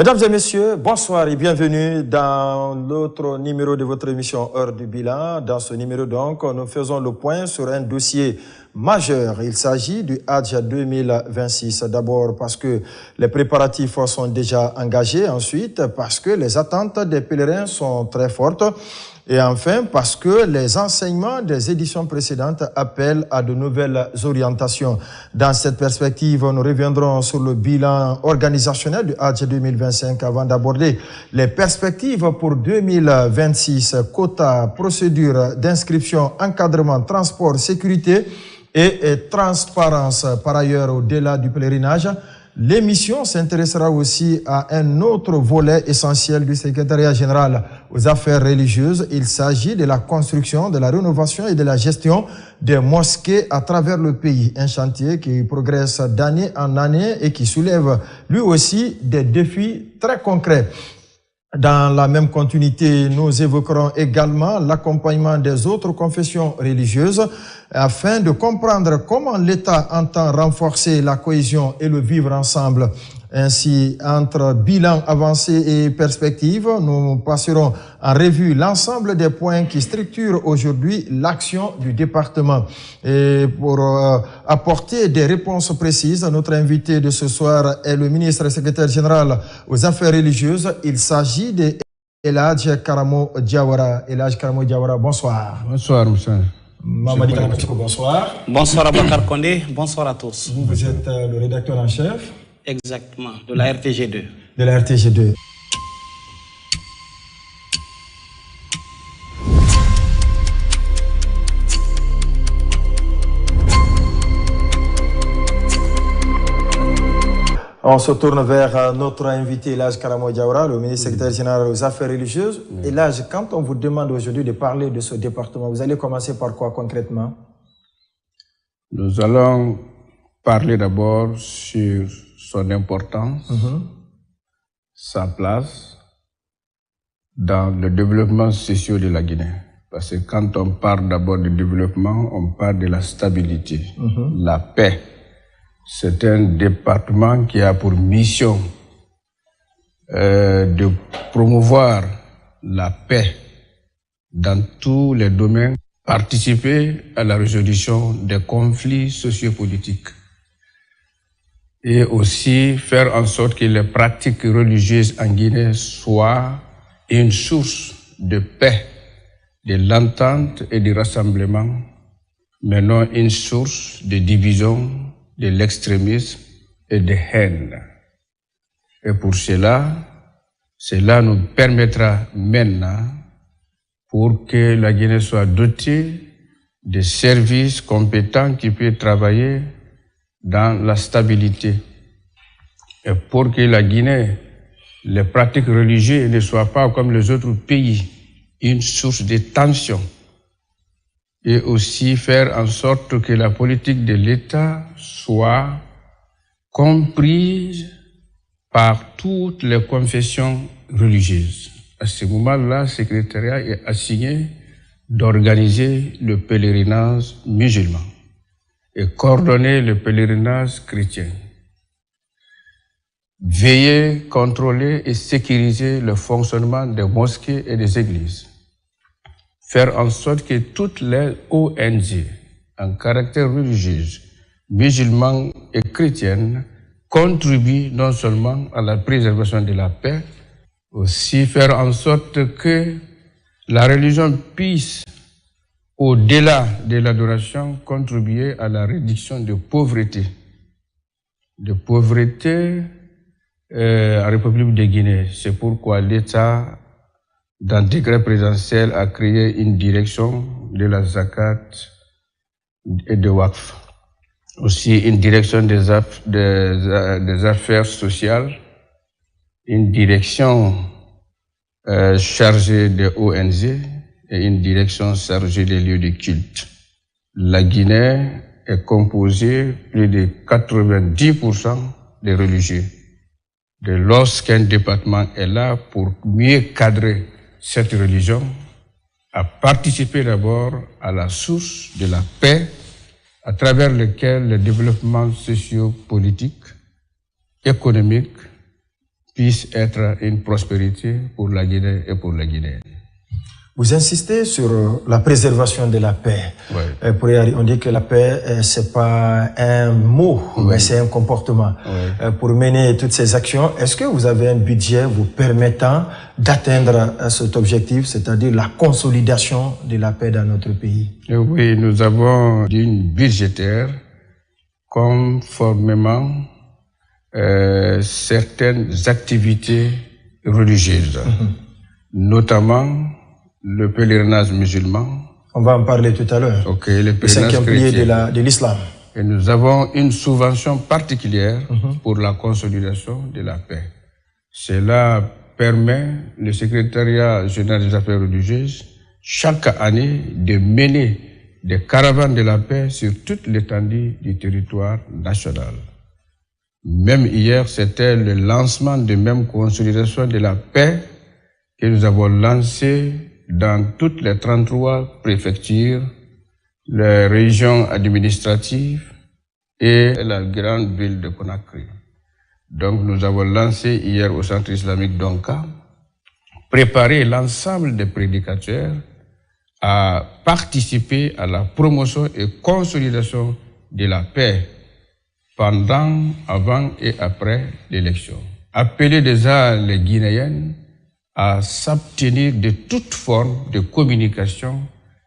Mesdames et messieurs, bonsoir et bienvenue dans l'autre numéro de votre émission Heure du Bilan. Dans ce numéro donc, nous faisons le point sur un dossier majeur. Il s'agit du Hajj 2026. D'abord parce que les préparatifs sont déjà engagés. Ensuite, parce que les attentes des pèlerins sont très fortes. Et enfin, parce que les enseignements des éditions précédentes appellent à de nouvelles orientations. Dans cette perspective, nous reviendrons sur le bilan organisationnel du Hajj 2025 avant d'aborder les perspectives pour 2026, quotas, procédures d'inscription, encadrement, transport, sécurité et transparence. Par ailleurs, au-delà du pèlerinage, l'émission s'intéressera aussi à un autre volet essentiel du secrétariat général aux affaires religieuses. Il s'agit de la construction, de la rénovation et de la gestion des mosquées à travers le pays. Un chantier qui progresse d'année en année et qui soulève lui aussi des défis très concrets. Dans la même continuité, nous évoquerons également l'accompagnement des autres confessions religieuses afin de comprendre comment l'État entend renforcer la cohésion et le vivre ensemble. Ainsi, entre bilan avancé et perspective, nous passerons en revue l'ensemble des points qui structurent aujourd'hui l'action du département. Et pour apporter des réponses précises, notre invité de ce soir est le ministre et secrétaire général aux affaires religieuses. Il s'agit de El Hadj Karamo Diawara. El Hadj Karamo Diawara, bonsoir. Bonsoir, monsieur. Mamadi Kanapatiko, bonsoir. Bonsoir Abakar Kondé, bonsoir à tous. Vous êtes le rédacteur en chef. Exactement, de la RTG2. De la RTG2. On se tourne vers notre invité, El Hadj Karamo Diawara, le ministre secrétaire général aux affaires religieuses. Et là, quand on vous demande aujourd'hui de parler de ce département, vous allez commencer par quoi concrètement? Nous allons parler d'abord sur son importance, sa place dans le développement social de la Guinée. Parce que quand on parle d'abord du développement, on parle de la stabilité, la paix. C'est un département qui a pour mission de promouvoir la paix dans tous les domaines, participer à la résolution des conflits sociopolitiques et aussi faire en sorte que les pratiques religieuses en Guinée soient une source de paix, de l'entente et du rassemblement, mais non une source de division, de l'extrémisme et de haine. Et pour cela nous permettra maintenant, pour que la Guinée soit dotée de services compétents qui peuvent travailler dans la stabilité. Et pour que la Guinée, les pratiques religieuses ne soient pas comme les autres pays, une source de tension. Et aussi faire en sorte que la politique de l'État soit comprise par toutes les confessions religieuses. À ce moment-là, le secrétariat est assigné d'organiser le pèlerinage musulman et coordonner le pèlerinage chrétien. Veiller, contrôler et sécuriser le fonctionnement des mosquées et des églises. Faire en sorte que toutes les ONG en caractère religieux, musulmans et chrétiennes, contribuent non seulement à la préservation de la paix, aussi faire en sorte que la religion puisse, au-delà de l'adoration, contribuer à la réduction de pauvreté. De pauvreté en République de Guinée. C'est pourquoi l'État, dans le décret présidentiel, a créé une direction de la Zakat et de Waqf. Aussi une direction des affaires sociales, une direction chargée des ONG et une direction chargée des lieux de culte. La Guinée est composée plus de 90% des religieux. Lorsqu'un département est là pour mieux cadrer cette religion, à participer d'abord à la source de la paix à travers lequel le développement socio-politique, économique, puisse être une prospérité pour la Guinée et pour les Guinéens. Vous insistez sur la préservation de la paix. Oui. On dit que la paix, c'est pas un mot, mais c'est un comportement. Oui. Pour mener toutes ces actions, est-ce que vous avez un budget vous permettant d'atteindre cet objectif, c'est-à-dire la consolidation de la paix dans notre pays? Oui, nous avons une budgétaire conformément certaines activités religieuses, notamment le pèlerinage musulman. On va en parler tout à l'heure. Ok, le pèlerinage chrétien de l'islam. Et nous avons une subvention particulière pour la consolidation de la paix. Cela permet le secrétariat général des affaires religieuses chaque année de mener des caravanes de la paix sur toute l'étendue du territoire national. Même hier, c'était le lancement de même consolidation de la paix que nous avons lancé dans toutes les 33 préfectures, les régions administratives et la grande ville de Conakry. Donc nous avons lancé hier au centre islamique d'Onka, préparé l'ensemble des prédicateurs à participer à la promotion et consolidation de la paix pendant, avant et après l'élection. Appeler déjà les Guinéennes à s'abstenir de toute forme de communication,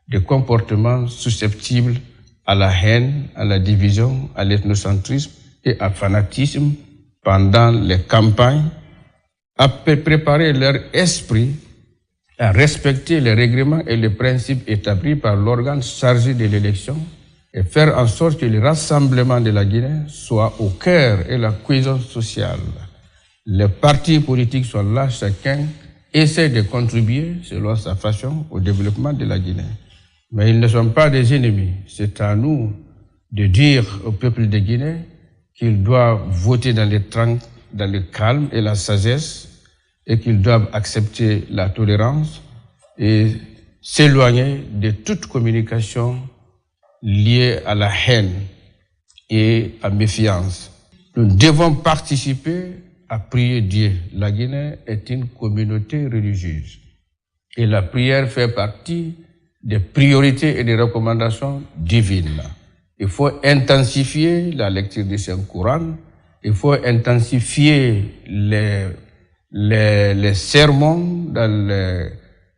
de comportements susceptibles à la haine, à la division, à l'ethnocentrisme et à fanatisme pendant les campagnes, à préparer leur esprit à respecter les règlements et les principes établis par l'organe chargé de l'élection et faire en sorte que le rassemblement de la Guinée soit au cœur et la cohésion sociale. Les partis politiques sont là, chacun essaie de contribuer, selon sa façon, au développement de la Guinée. Mais ils ne sont pas des ennemis. C'est à nous de dire au peuple de Guinée qu'ils doivent voter dans le calme et la sagesse et qu'ils doivent accepter la tolérance et s'éloigner de toute communication liée à la haine et à méfiance. Nous devons participer à prier Dieu. La Guinée est une communauté religieuse et la prière fait partie des priorités et des recommandations divines. Il faut intensifier la lecture du Saint-Coran, il faut intensifier les sermons dans les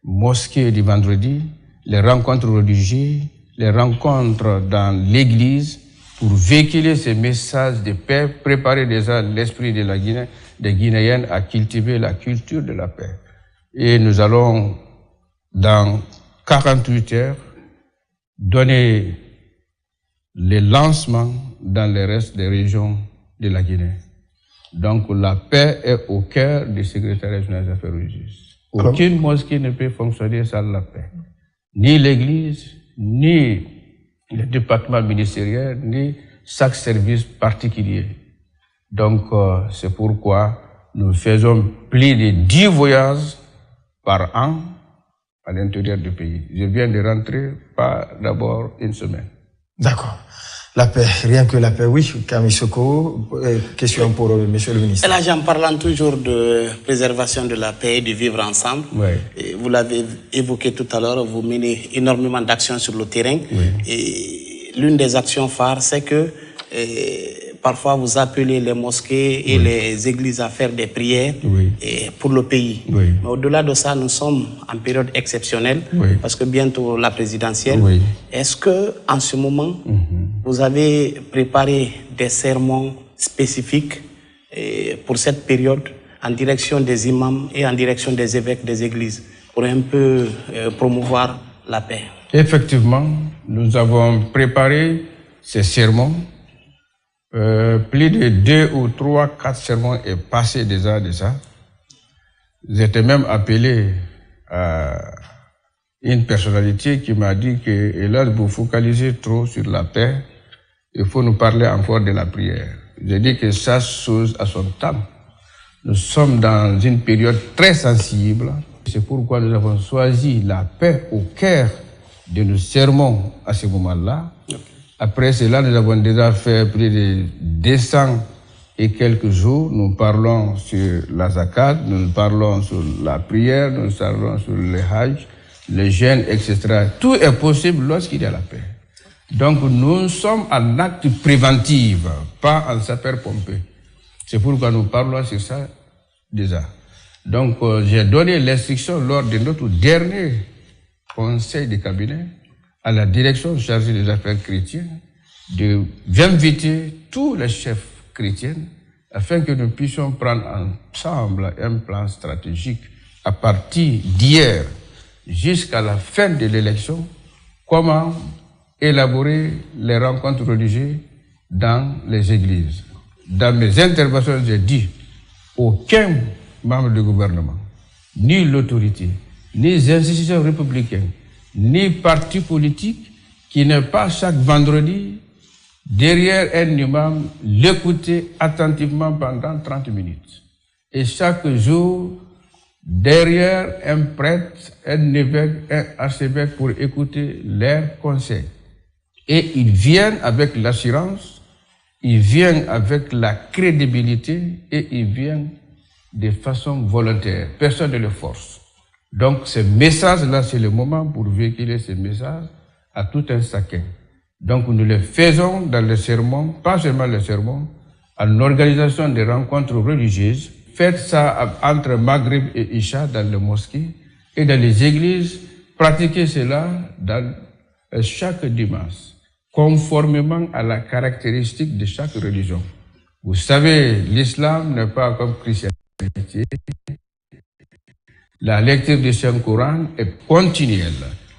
mosquées du vendredi, les rencontres religieuses, les rencontres dans l'église pour véhiculer ces messages de paix, préparer déjà l'esprit de la Guinée, des Guinéennes à cultiver la culture de la paix. Et nous allons, dans 48 heures, donner les lancements dans le reste des régions de la Guinée. Donc la paix est au cœur du secrétariat général des affaires religieuses. Aucune mosquée ne peut fonctionner sans la paix. Ni l'église, ni le département ministériel, ni chaque service particulier. Donc c'est pourquoi nous faisons plus de 10 voyages par an à l'intérieur du pays. Je viens de rentrer, pas d'abord une semaine. D'accord. La paix, rien que la paix. Oui, Camille Soko, question pour monsieur le ministre. Là, en parlant toujours de préservation de la paix et de vivre ensemble, et vous l'avez évoqué tout à l'heure, vous menez énormément d'actions sur le terrain. Et l'une des actions phares, c'est que parfois vous appelez les mosquées et les églises à faire des prières pour le pays. Mais au-delà de ça, nous sommes en période exceptionnelle parce que bientôt la présidentielle. Est-ce que en ce moment, vous avez préparé des sermons spécifiques pour cette période en direction des imams et en direction des évêques des églises pour un peu promouvoir la paix? Effectivement, nous avons préparé ces sermons. Plus de 2 ou 3, 4 sermons est passé déjà de ça. J'étais même appelé à une personnalité qui m'a dit que là, vous focalisez trop sur la paix, il faut nous parler encore de la prière. J'ai dit que chaque chose a son temps. Nous sommes dans une période très sensible. C'est pourquoi nous avons choisi la paix au cœur de nos sermons à ce moment-là. Après cela, nous avons déjà fait plus de 200 et quelques jours, nous parlons sur la zakat, nous parlons sur la prière, nous parlons sur le hajj, le jeûne, etc. Tout est possible lorsqu'il y a la paix. Donc nous sommes en acte préventif, pas en sapeur-pompier. C'est pourquoi nous parlons sur ça déjà. Donc j'ai donné l'instruction lors de notre dernier conseil de cabinet à la direction chargée des affaires chrétiennes d'inviter tous les chefs chrétiens afin que nous puissions prendre ensemble un plan stratégique à partir d'hier jusqu'à la fin de l'élection, comment élaborer les rencontres religieuses dans les églises. Dans mes interventions, j'ai dit aucun membre du gouvernement, ni l'autorité, ni les institutions républicaines, ni parti politique qui n'est pas chaque vendredi derrière un imam l'écouter attentivement pendant 30 minutes. Et chaque jour, derrière un prêtre, un évêque, un archevêque pour écouter leurs conseils. Et ils viennent avec l'assurance, ils viennent avec la crédibilité et ils viennent de façon volontaire. Personne ne le force. Donc ce message-là, c'est le moment pour véhiculer ce message à tout un chacun. Donc nous le faisons dans les sermons, pas seulement les sermons, en organisation de rencontres religieuses. Faites ça entre Maghrib et Isha dans les mosquées et dans les églises. Pratiquez cela dans chaque dimanche, conformément à la caractéristique de chaque religion. Vous savez, l'islam n'est pas comme christianité. La lecture du Saint-Coran est continuelle.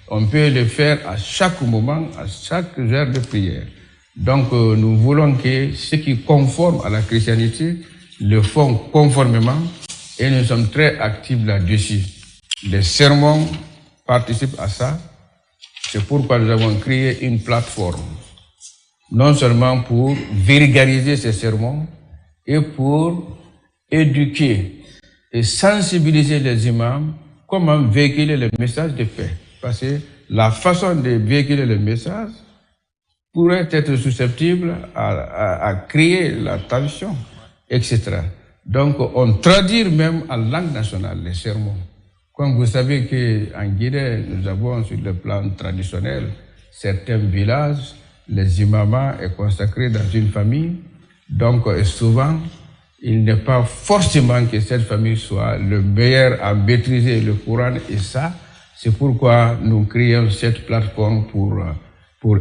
On peut le faire à chaque moment, à chaque heure de prière. Donc, nous voulons que ceux qui conforment à la christianité le font conformément et nous sommes très actifs là-dessus. Les sermons participent à ça. C'est pourquoi nous avons créé une plateforme, non seulement pour vulgariser ces sermons et pour éduquer et sensibiliser les imams comment véhiculer le message de paix. Parce que la façon de véhiculer le message pourrait être susceptible à créer la tension, etc. Donc, on traduit même en langue nationale les sermons. Comme vous savez qu'en Guinée, nous avons sur le plan traditionnel certains villages, les imamats est consacré dans une famille. Donc, souvent, il n'est pas forcément que cette famille soit le meilleur à maîtriser le Coran et ça. C'est pourquoi nous créons cette plateforme pour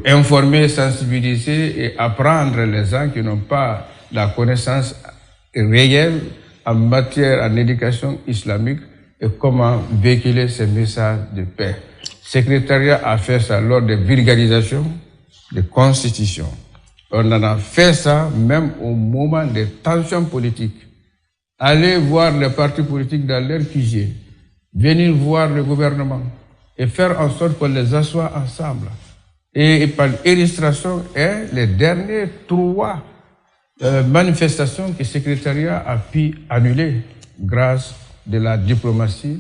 informer, sensibiliser et apprendre les gens qui n'ont pas la connaissance réelle en matière, en éducation islamique et comment véhiculer ces messages de paix. Le secrétariat a fait ça lors des vulgarisations de constitution. On en a fait ça même au moment des tensions politiques. Allez voir les partis politiques dans leur QG, venir voir le gouvernement et faire en sorte qu'on les assoie ensemble. Et par illustration, les dernières 3 manifestations que le secrétariat a pu annuler grâce de la diplomatie,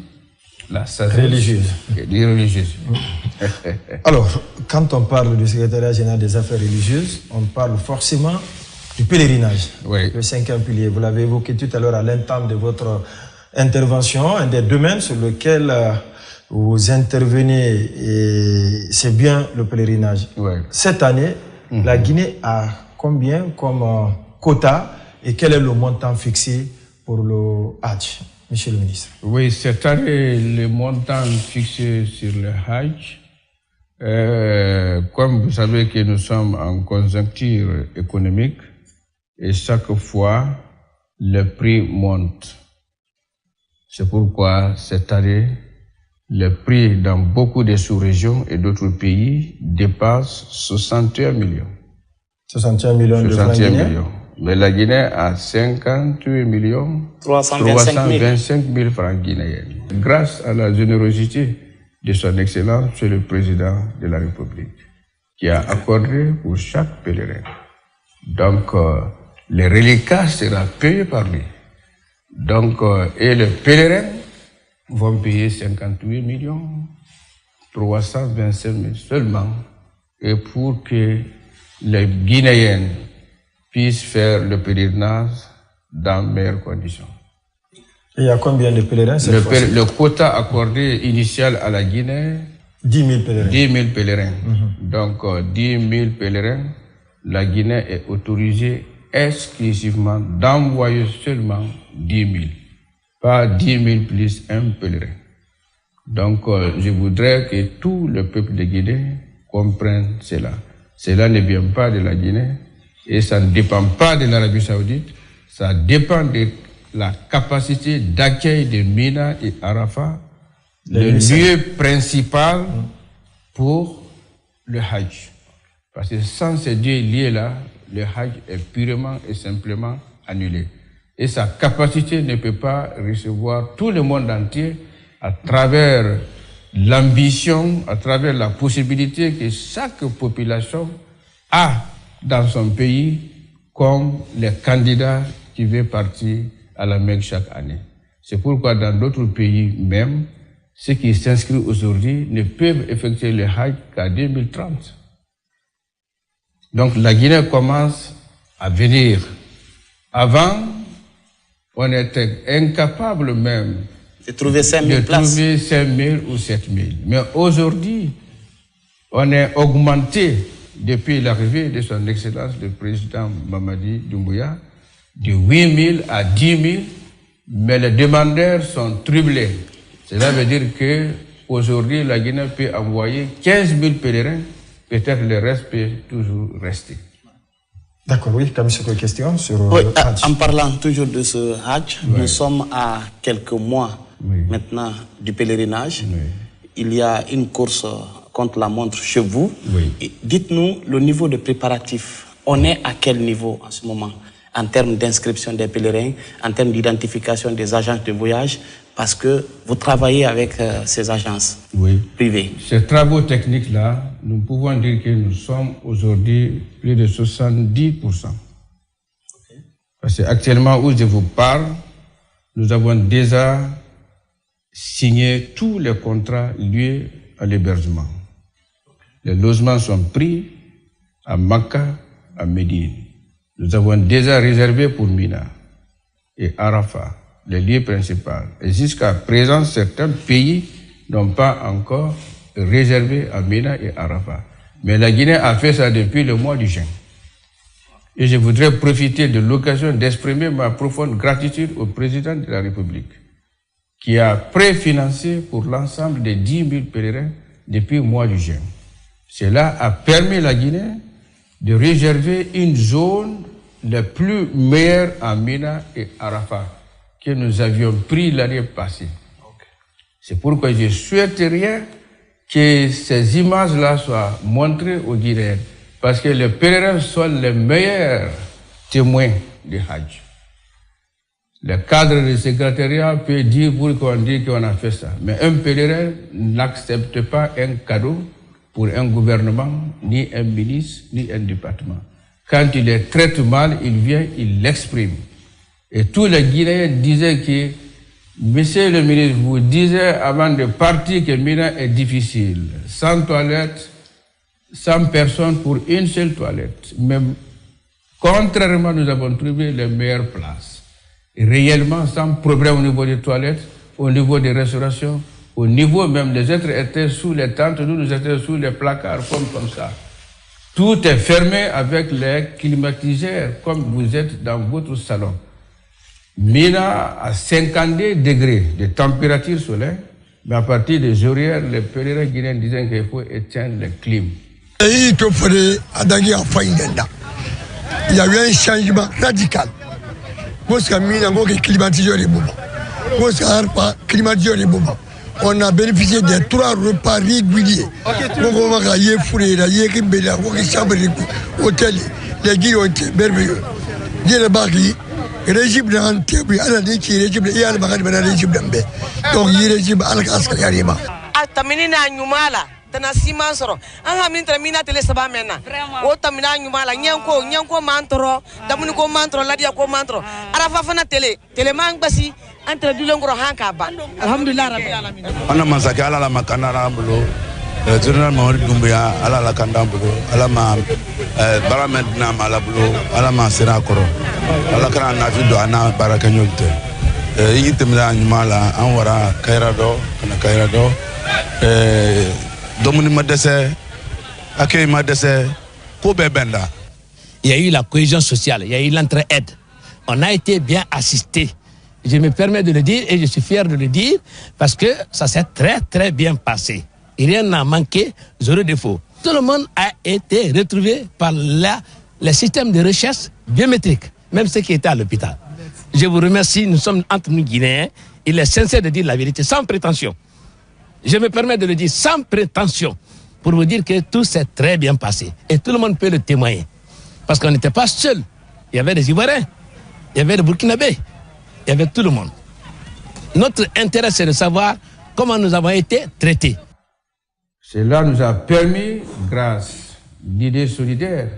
la sagesse religieuse. Alors, quand on parle du secrétariat général des affaires religieuses, on parle forcément du pèlerinage, oui. Le 5e pilier. Vous l'avez évoqué tout à l'heure à l'entame de votre intervention, un des domaines sur lesquels vous intervenez, et c'est bien le pèlerinage. Oui. Cette année, la Guinée a combien comme quota et quel est le montant fixé pour le Hajj, monsieur le ministre? Oui, cette année, le montant fixé sur le Hajj, comme vous savez que nous sommes en conjoncture économique et chaque fois, le prix monte. C'est pourquoi cette année, le prix dans beaucoup de sous-régions et d'autres pays dépasse 61 millions. 61 millions de francs guinéens. Mais la Guinée a 58 millions 325 000 francs guinéens. Grâce à la générosité de son Excellence, c'est le président de la République qui a accordé pour chaque pèlerin. Donc, les reliquats seront payés par lui. Donc, et les pèlerins vont payer 58 millions 325 000 seulement. Et pour que les Guinéens puissent faire le pèlerinage dans de meilleures conditions. Et il y a combien de pèlerins cette fois-ci? Le quota accordé initial à la Guinée, 10 000 pèlerins. 10 000 pèlerins. Donc 10 000 pèlerins, la Guinée est autorisée exclusivement d'envoyer seulement 10 000. Pas 10 000 plus un pèlerin. Donc je voudrais que tout le peuple de Guinée comprenne cela. Cela ne vient pas de la Guinée et ça ne dépend pas de l'Arabie Saoudite. Ça dépend de la capacité d'accueil de Mina et Arafat, le lieu principal pour le Hajj. Parce que sans ces deux lieux-là, le Hajj est purement et simplement annulé. Et sa capacité ne peut pas recevoir tout le monde entier à travers l'ambition, à travers la possibilité que chaque population a dans son pays comme les candidats qui veulent partir à la Mecque chaque année. C'est pourquoi dans d'autres pays même, ceux qui s'inscrivent aujourd'hui ne peuvent effectuer le Hajj qu'à 2030. Donc la Guinée commence à venir. Avant, on était incapable même de trouver 5 000 places. Trouver 5 000 ou 7 000. Mais aujourd'hui, on est augmenté depuis l'arrivée de son Excellence le président Mamadi Doumbouya de 8 000 à 10 000, mais les demandeurs sont troublés. Cela veut dire qu'aujourd'hui, la Guinée peut envoyer 15 000 pèlerins, peut-être le reste peut toujours rester. D'accord, oui, comme c'est une question sur oui, le Hajj. En parlant toujours de ce Hajj, nous sommes à quelques mois maintenant du pèlerinage. Il y a une course contre la montre chez vous. Dites-nous le niveau de préparatif. On est à quel niveau en ce moment en termes d'inscription des pèlerins, en termes d'identification des agences de voyage, parce que vous travaillez avec ces agences privées. Ces travaux techniques-là, nous pouvons dire que nous sommes aujourd'hui plus de 70%. Parce qu'actuellement, où je vous parle, nous avons déjà signé tous les contrats liés à l'hébergement. Les logements sont pris à Makka, à Médine. Nous avons déjà réservé pour Mina et Arafat, les lieux principaux. Et jusqu'à présent, certains pays n'ont pas encore réservé à Mina et Arafat. Mais la Guinée a fait ça depuis le mois de juin. Et je voudrais profiter de l'occasion d'exprimer ma profonde gratitude au président de la République, qui a préfinancé pour l'ensemble des 10 000 pèlerins depuis le mois de juin. Cela a permis à la Guinée de réserver une zone la plus meilleure à Mina et Arafat que nous avions pris l'année passée. C'est pourquoi je souhaiterais que ces images-là soient montrées aux Guinéens, parce que les pèlerins sont les meilleurs témoins du Hajj. Le cadre du secrétariat peut dire pour qu'on dise qu'on a fait ça, mais un pèlerin n'accepte pas un cadeau pour un gouvernement, ni un ministre, ni un département. Quand il les traite mal, il vient, il l'exprime. Et tous les Guinéens disaient que, monsieur le ministre, vous disiez avant de partir que Mina est difficile, sans toilette, sans personne pour une seule toilette. Mais contrairement, nous avons trouvé les meilleures places. Et réellement, sans problème au niveau des toilettes, au niveau des restaurations, au niveau même, les êtres étaient sous les tentes, nous étions sous les placards, comme ça. Tout est fermé avec les climatiseurs, comme vous êtes dans votre salon. Mina a 52 degrés de température solaire, mais à partir des horaires, les pèlerins guinéens disaient qu'il faut éteindre les clim. Il y a eu un changement radical. On a bénéficié des 3 repas réguliers. Les guides ont été merveilleux. Le régime de l'Antébri, à la déchet, le régime de Yalbagan, le régime d'Ambé. Donc, il y a le régime Al-Kaska Yarima. Tamina Numala, Tanasima Soro, Anhamin Tramina Telesabamena, Otamina Numala, Nyanko Mantro, Tamuko Mantro, Ladiako Mantro, Arafafana Tele, Telemang Basi, entre Dulongro Hankaba. Alhamdulillah, on a massacré la Macanara Bolo, Général Mamadi Doumbouya ala la kandambugo ala ma baramed na malabulo ala ma sera koro ala kana na fido ana baraka nyolte yitemla nyumala an wara kairado kana kairado domuni madese akay madese ko bebenda. Il y a eu la cohésion sociale, il y a eu l'entraide. On a été bien assistés. Je me permets de le dire et je suis fier de le dire parce que ça s'est très très bien passé. Et rien n'a manqué, zéro défaut. Tout le monde a été retrouvé par le système de recherche biométrique, même ceux qui étaient à l'hôpital. Je vous remercie, nous sommes entre nous Guinéens. Il est sincère de dire la vérité, sans prétention. Je me permets de le dire sans prétention, pour vous dire que tout s'est très bien passé. Et tout le monde peut le témoigner. Parce qu'on n'était pas seuls. Il y avait des Ivoiriens, il y avait des Burkinabés, il y avait tout le monde. Notre intérêt, c'est de savoir comment nous avons été traités. Cela nous a permis, grâce à l'idée solidaire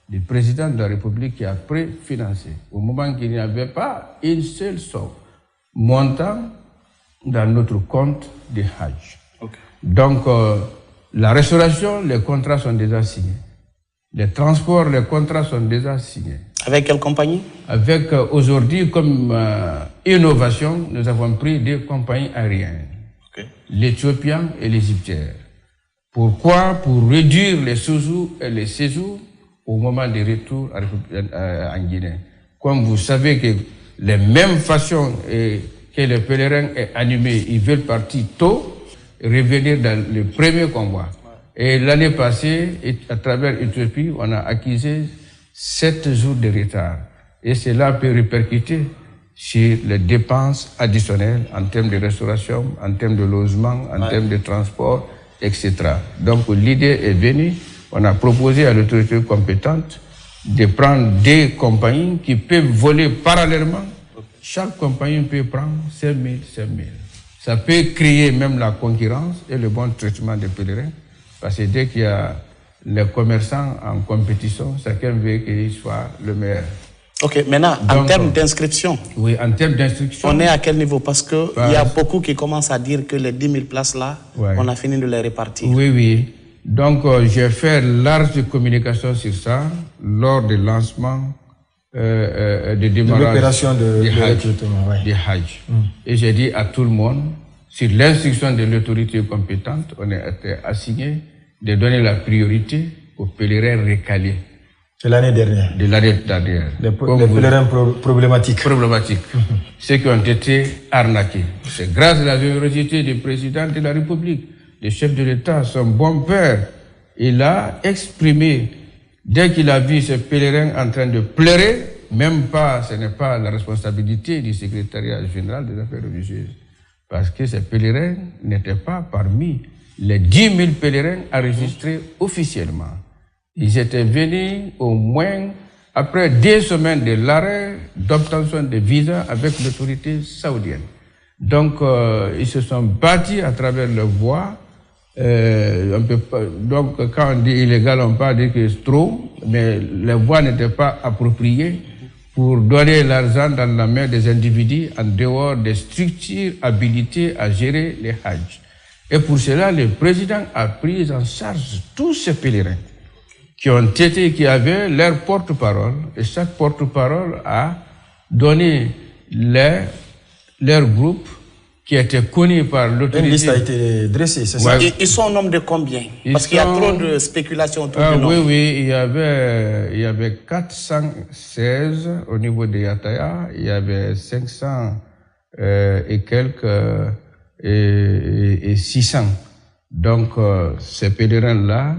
du président de la République qui a préfinancé, au moment qu'il n'y avait pas une seule somme montant dans notre compte de Hajj. Okay. Donc, la restauration, les contrats sont déjà signés. Les transports, les contrats sont déjà signés. Avec quelle compagnie? Avec, aujourd'hui, comme innovation, nous avons pris deux compagnies aériennes, okay. L'Éthiopien et l'Égyptien. Pourquoi? Pour réduire les séjours et les séjours au moment du retour en Guinée. Comme vous savez que les mêmes façons que les pèlerins est animés, ils veulent partir tôt et revenir dans le premier convoi. Et l'année passée, à travers Éthiopie, on a acquis 7 jours de retard. Et cela peut répercuter sur les dépenses additionnelles en termes de restauration, en termes de logement, en termes de transport, etc. Donc l'idée est venue, on a proposé à l'autorité compétente de prendre des compagnies qui peuvent voler parallèlement. Chaque compagnie peut prendre 5 000. Ça peut créer même la concurrence et le bon traitement des pèlerins. Parce que dès qu'il y a les commerçants en compétition, chacun veut qu'il soit le meilleur. Ok, maintenant, en termes d'inscription. Oui, en termes d'inscription. On est à quel niveau? Parce qu'il y a beaucoup qui commencent à dire que les 10 000 places là, ouais, on a fini de les répartir. Oui. Donc, j'ai fait large communication sur ça lors du lancement de démarrage de l'opération de Hajj. Et j'ai dit à tout le monde, sur l'instruction de l'autorité compétente, on a été assigné de donner la priorité aux pèlerins recalés. C'est l'année dernière. De l'année dernière. Les pèlerins problématiques. Ceux qui ont été arnaqués. C'est grâce à la générosité du président de la République, du chef de l'État, son bon père. Il a exprimé, dès qu'il a vu ces pèlerins en train de pleurer, même pas, ce n'est pas la responsabilité du secrétariat général des affaires religieuses. Parce que ces pèlerins n'étaient pas parmi les 10 000 pèlerins enregistrés officiellement. Ils étaient venus au moins après 2 semaines de l'arrêt d'obtention de visa avec l'autorité saoudienne. Donc, ils se sont battus à travers le voie. Donc, quand on dit illégal, on peut dire que c'est trop, mais les voies n'étaient pas appropriées pour donner l'argent dans la main des individus en dehors des structures habilitées à gérer les Hajj. Et pour cela, le président a pris en charge tous ces pèlerins qui avaient leur porte-parole, et chaque porte-parole a donné leur groupe qui était connu par l'autorité. Une liste a été dressée, c'est ça? Ils sont au nombre de combien? Parce qu'il y a trop de spéculation autour du nombre. Oui, il y avait 416 au niveau de Yataya, il y avait 500 et quelques et 600. Donc, ces pèlerins-là,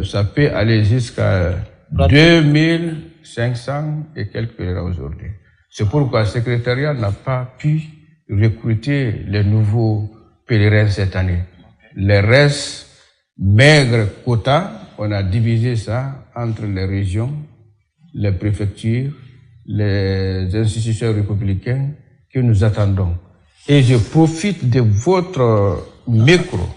ça peut aller jusqu'à 2500 et quelques pèlerins aujourd'hui. C'est pourquoi le secrétariat n'a pas pu recruter les nouveaux pèlerins cette année. Les restes maigres quotas, on a divisé ça entre les régions, les préfectures, les institutions républicaines que nous attendons. Et je profite de votre micro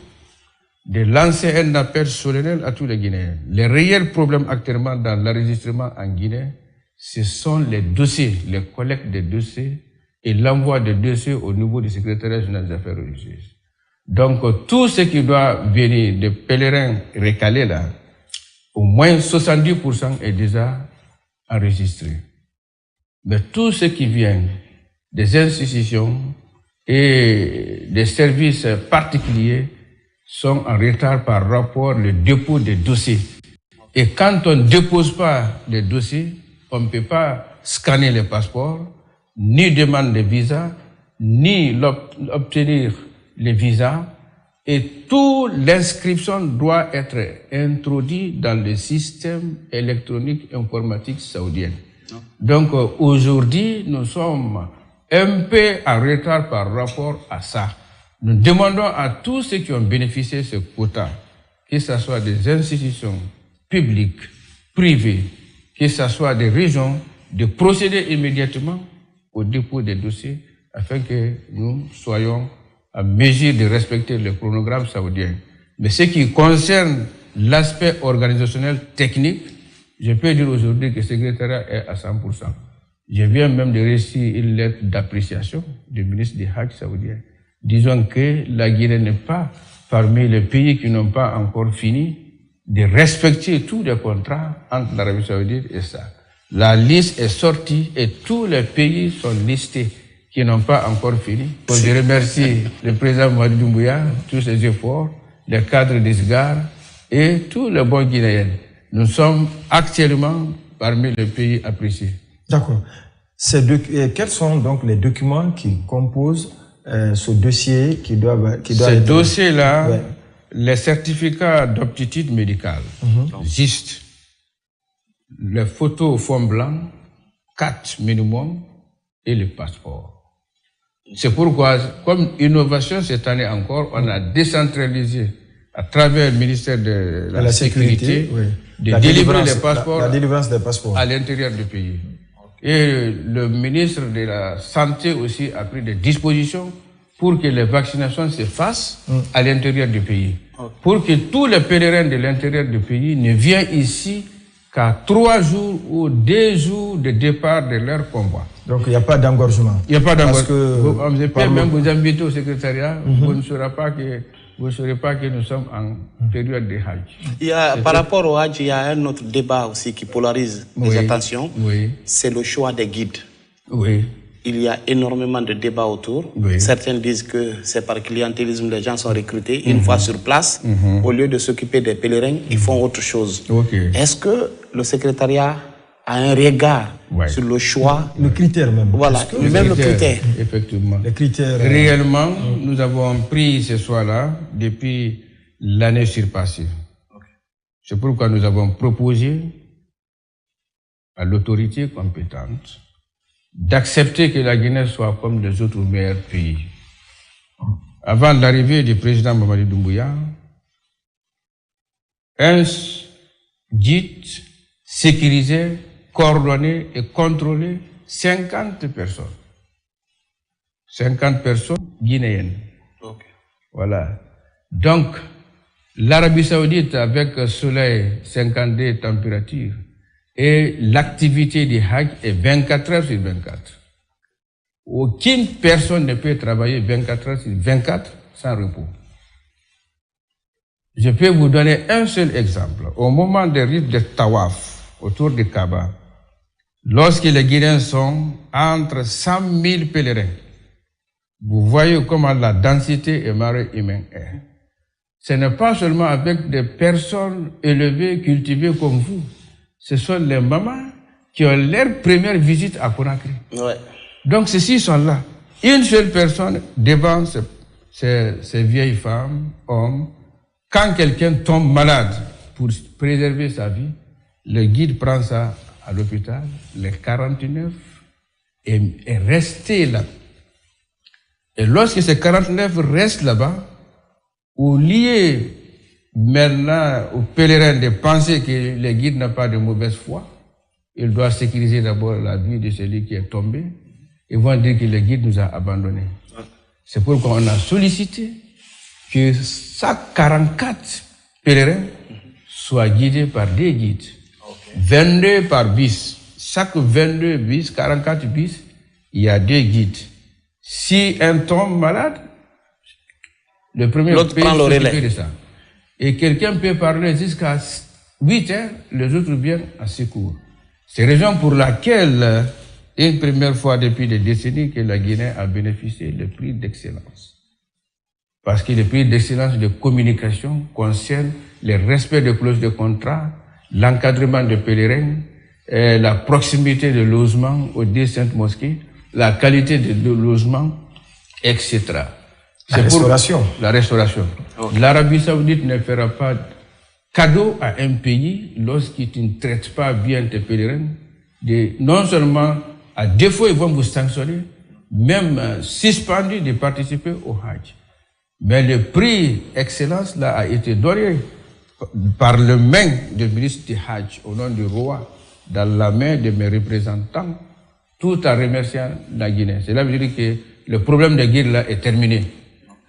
de lancer un appel solennel à tous les Guinéens. Les réels problèmes actuellement dans l'enregistrement en Guinée, ce sont les dossiers, les collectes des dossiers et l'envoi des dossiers au niveau du secrétariat général des affaires religieuses. Donc, tout ce qui doit venir des pèlerins recalés là, au moins 70% est déjà enregistré. Mais tout ce qui vient des institutions et des services particuliers sont en retard par rapport au dépôt des dossiers. Et quand on ne dépose pas les dossiers, on ne peut pas scanner les passeports, ni demander de visa, ni obtenir les visas. Et toute l'inscription doit être introduite dans le système électronique informatique saoudien. Donc aujourd'hui, nous sommes un peu en retard par rapport à ça. Nous demandons à tous ceux qui ont bénéficié de ce quota, que ce soit des institutions publiques, privées, que ce soit des régions, de procéder immédiatement au dépôt des dossiers afin que nous soyons à mesure de respecter le chronogramme saoudien. Mais ce qui concerne l'aspect organisationnel technique, je peux dire aujourd'hui que le secrétariat est à 100%. Je viens même de réussir une lettre d'appréciation du ministre du Hajj saoudien, disant que la Guinée n'est pas parmi les pays qui n'ont pas encore fini de respecter tous les contrats entre l'Arabie saoudite et ça. La liste est sortie et tous les pays sont listés qui n'ont pas encore fini. Je remercie le président Mamadi Doumbouya, tous ses efforts, les cadres d'ISGAR et tous les bons Guinéens. Nous sommes actuellement parmi les pays appréciés. D'accord. Quels sont donc les documents qui composent ce dossier qui doit Ce dossier-là, ouais. Les certificats d'aptitude médicale, juste. Les photos au fond blanc, 4 minimum, et le passeport. C'est pourquoi, comme innovation cette année encore, on a décentralisé à travers le ministère de la Sécurité, oui. De délivrer les passeports, la délivrance des passeports à l'intérieur du pays. Et le ministre de la Santé aussi a pris des dispositions pour que les vaccinations se fassent à l'intérieur du pays. Pour que tous les pèlerins de l'intérieur du pays ne viennent ici qu'à 3 jours ou 2 jours de départ de leur convoi. Donc il n'y a pas d'engorgement. Il n'y a pas d'engorgement. Je peux même vous inviter au secrétariat, vous ne saurez pas que nous sommes en période de Hajj. Par rapport au Hajj, il y a un autre débat aussi qui polarise les attentions. Oui. C'est le choix des guides. Oui. Il y a énormément de débats autour. Oui. Certains disent que c'est par clientélisme, les gens sont recrutés. Une fois sur place, au lieu de s'occuper des pèlerins, ils font autre chose. Est-ce que le secrétariat a un regard sur le choix? Le critère même. Voilà, même le critère. Effectivement. Les critères. Réellement, nous avons pris ce choix-là depuis l'année surpassée. C'est pourquoi nous avons proposé à l'autorité compétente d'accepter que la Guinée soit comme les autres meilleurs pays. Avant l'arrivée du président Mamadi Doumbouya, un guide sécurisé, coordonné et contrôlé 50 personnes. 50 personnes guinéennes. Voilà. Donc, l'Arabie Saoudite avec soleil 52 températures et l'activité du Hajj est 24 heures sur 24. Aucune personne ne peut travailler 24 heures sur 24 sans repos. Je peux vous donner un seul exemple. Au moment des rites de Tawaf autour du Kaaba, lorsque les Guinéens sont entre 100 000 pèlerins, vous voyez comment la densité et marée humaine est. Ce n'est pas seulement avec des personnes élevées, cultivées comme vous. Ce sont les mamans qui ont leur première visite à Conakry. Ouais. Donc, ceux-ci sont là. Une seule personne devant ces vieilles femmes, hommes. Quand quelqu'un tombe malade pour préserver sa vie, le guide prend ça à l'hôpital, les 49, est resté là. Et lorsque ces 49 restent là-bas, au lieu maintenant aux pèlerins de penser que le guide n'a pas de mauvaise foi, il doit sécuriser d'abord la vie de celui qui est tombé. Ils vont dire que le guide nous a abandonnés. C'est pourquoi on a sollicité que chaque 44 pèlerins soient guidés par des guides. 22 par bis. Chaque 22 bis, 44 bis, il y a 2 guides. Si un tombe malade, Le premier pays prend le relais de ça. Et quelqu'un peut parler jusqu'à 8 heures, les autres viennent à secours. C'est la raison pour laquelle, une première fois depuis des décennies, que la Guinée a bénéficié du prix d'excellence. Parce que le prix d'excellence de communication concerne le respect des clauses de contrat, l'encadrement des pèlerins, la proximité de logement aux 10 saintes mosquées, la qualité de logement, etc. La restauration. La restauration. Okay. L'Arabie Saoudite ne fera pas cadeau à un pays lorsqu'il ne traite pas bien tes pèlerins. Non seulement, à défaut, ils vont vous sanctionner, même suspendu de participer au Hajj. Mais le prix excellence là a été donné par le main du ministre du Hajj au nom du roi, dans la main de mes représentants, tout en remerciant la Guinée. Cela veut dire que le problème des guides là est terminé.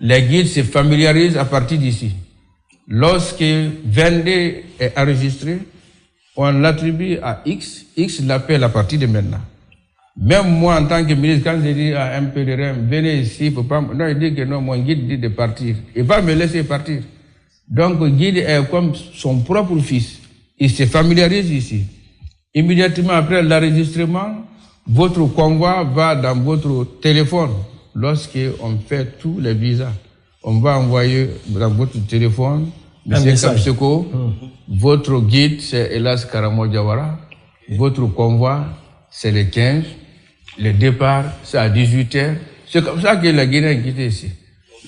Les guides se familiarisent à partir d'ici. Lorsque Vendée est enregistré, on l'attribue à X, X l'appelle à partir de maintenant. Même moi, en tant que ministre, quand je dis à un pèlerin, venez ici, il faut pas... Non, il dit que non, mon guide dit de partir. Il va me laisser partir. Donc, le guide est comme son propre fils. Il se familiarise ici. Immédiatement après l'enregistrement, votre convoi va dans votre téléphone. Lorsqu'on fait tous les visas, on va envoyer dans votre téléphone, M. Kapseko, votre guide, c'est Elas Karamo Diawara, votre convoi, c'est le 15, le départ, c'est à 18h. C'est comme ça que la Guinée a quitté ici.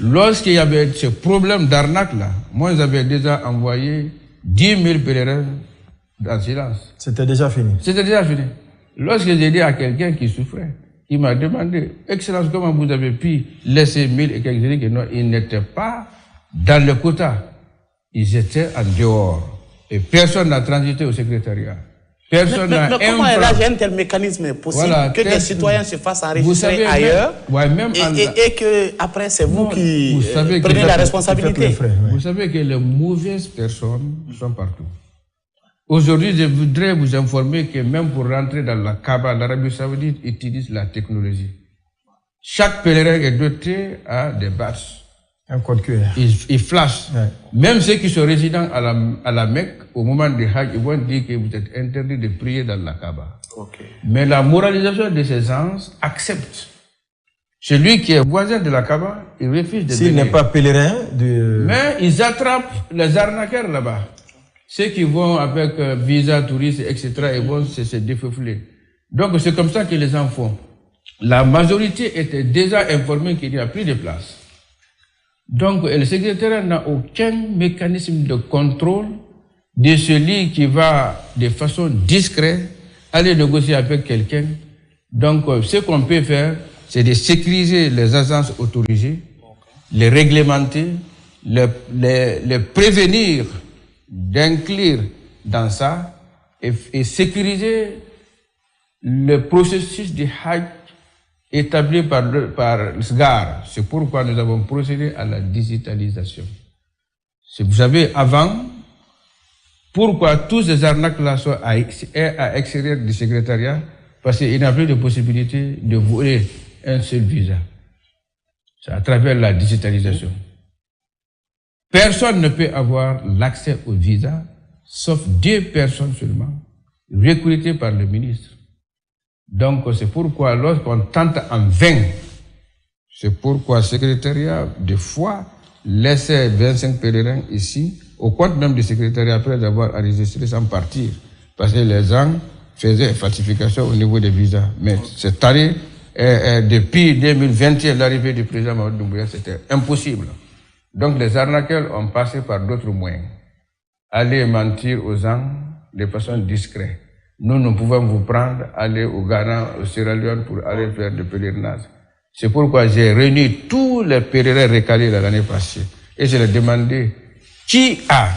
Lorsqu'il y avait ce problème d'arnaque là, moi j'avais déjà envoyé 10 000 pèlerins dans silence. C'était déjà fini. C'était déjà fini. Lorsque j'ai dit à quelqu'un qui souffrait, il m'a demandé, Excellence, comment vous avez pu laisser 1000 et quelques années que non, ils n'étaient pas dans le quota. Ils étaient en dehors. Et personne n'a transité au secrétariat. Personne n'a comment est-ce un tel mécanisme possible que des citoyens se fassent enregistrer ailleurs et que après c'est vous qui prenez la responsabilité? Vous savez que les mauvaises personnes sont partout. Aujourd'hui, je voudrais vous informer que même pour rentrer dans la Kaaba, l'Arabie Saoudite utilise la technologie. Chaque pèlerin est doté à des badges. Un code QR. Il flash. Ouais. Même ceux qui sont résidents à la Mecque, au moment du Hajj, ils vont dire que vous êtes interdit de prier dans la Kaaba. Okay. Mais la moralisation de ces gens accepte. Celui qui est voisin de la Kaaba, il refuse de s'il n'est pas pèlerin Mais ils attrapent les arnaqueurs là-bas. Ceux qui vont avec visa, touriste, etc., ils vont se défaufiler. Donc c'est comme ça que les gens font. La majorité était déjà informée qu'il n'y a plus de place. Donc le secrétaire n'a aucun mécanisme de contrôle de celui qui va de façon discrète aller négocier avec quelqu'un. Donc ce qu'on peut faire, c'est de sécuriser les agences autorisées, les réglementer, les prévenir d'inclure dans ça et sécuriser le processus de Hajj établi par le SGAR. C'est pourquoi nous avons procédé à la digitalisation. Vous savez, avant, pourquoi tous ces arnaques-là sont à extérieur du secrétariat? Parce qu'il n'y a plus de possibilité de voler un seul visa. C'est à travers la digitalisation. Personne ne peut avoir l'accès au visa, sauf 2 personnes seulement, recrutées par le ministre. Donc, c'est pourquoi lorsqu'on tente en vain, c'est pourquoi le secrétariat, des fois, laissait 25 pèlerins ici, au compte même du secrétariat, après avoir enregistré sans partir. Parce que les gens faisaient falsification au niveau des visas. Mais cette année, depuis 2021, l'arrivée du président Mamadou Doumbouya, c'était impossible. Donc les arnaqueurs ont passé par d'autres moyens. Aller mentir aux gens de façon discrète. Nous pouvons vous prendre, aller au Ghana, au Sierra Leone pour aller faire du pèlerinage. C'est pourquoi j'ai réuni tous les pèlerins recalés l'année passée. Et je leur ai demandé qui a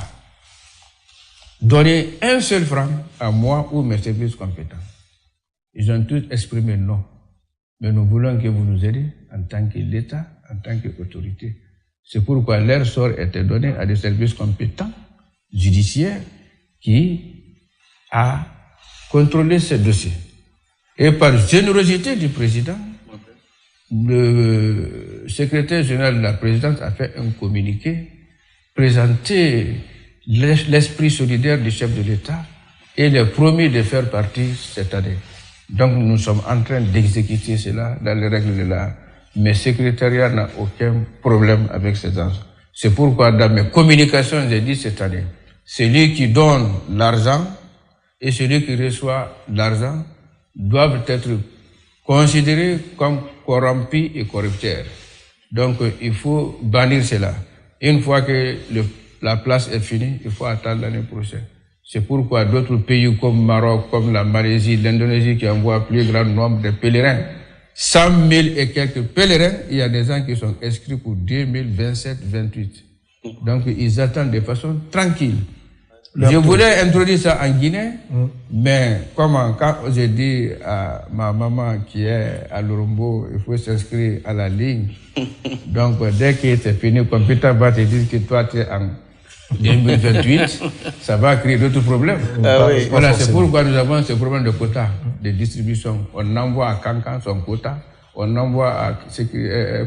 donné un seul franc à moi ou mes services compétents. Ils ont tous exprimé non. Mais nous voulons que vous nous aidiez en tant que l'État, en tant qu'autorité. C'est pourquoi leur sort était donné à des services compétents, judiciaires, qui a contrôlé ce dossier. Et par générosité du président, secrétaire général de la présidence a fait un communiqué, présenté l'esprit solidaire du chef de l'État et les promis de faire partie cette année. Donc nous sommes en train d'exécuter cela dans les règles de l'art. Mais le secrétariat n'a aucun problème avec ces gens. C'est pourquoi dans mes communications, j'ai dit cette année, celui qui donne l'argent et celui qui reçoit l'argent doivent être considérés comme corrompus et corrupteurs. Donc il faut bannir cela. Une fois que la place est finie, il faut attendre l'année prochaine. C'est pourquoi d'autres pays comme Maroc, comme la Malaisie, l'Indonésie qui envoient plus grand nombre de pèlerins, 100 000 et quelques pèlerins, il y a des gens qui sont inscrits pour 2027, 28. Donc ils attendent de façon tranquille. Je voulais introduire ça en Guinée, mais quand j'ai dit à ma maman qui est à Lorombo, il faut s'inscrire à la ligne. Donc dès que c'est fini, le computer va te dire que toi tu es en 2028, ça va créer d'autres problèmes. Oui, voilà, c'est pourquoi nous avons ce problème de quota de distribution. On envoie à Kankan son quota, on envoie à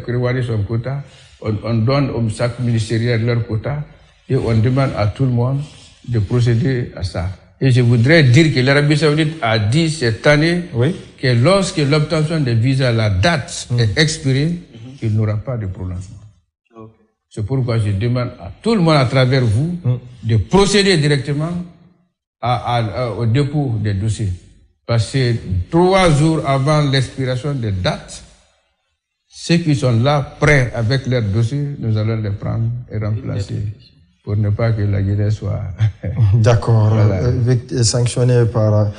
Kriwari son quota, on donne aux sacs ministériels leur quota et on demande à tout le monde de procéder à ça. Et je voudrais dire que l'Arabie Saoudite a dit cette année que lorsque l'obtention des visas, la date est expirée, il n'aura pas de prolongement. C'est pourquoi je demande à tout le monde à travers vous de procéder directement au dépôt des dossiers. Parce que 3 jours avant l'expiration des dates, ceux qui sont là, prêts avec leurs dossiers, nous allons les prendre et remplacer. Pour ne pas que la Guinée soit... D'accord, voilà. Sanctionné par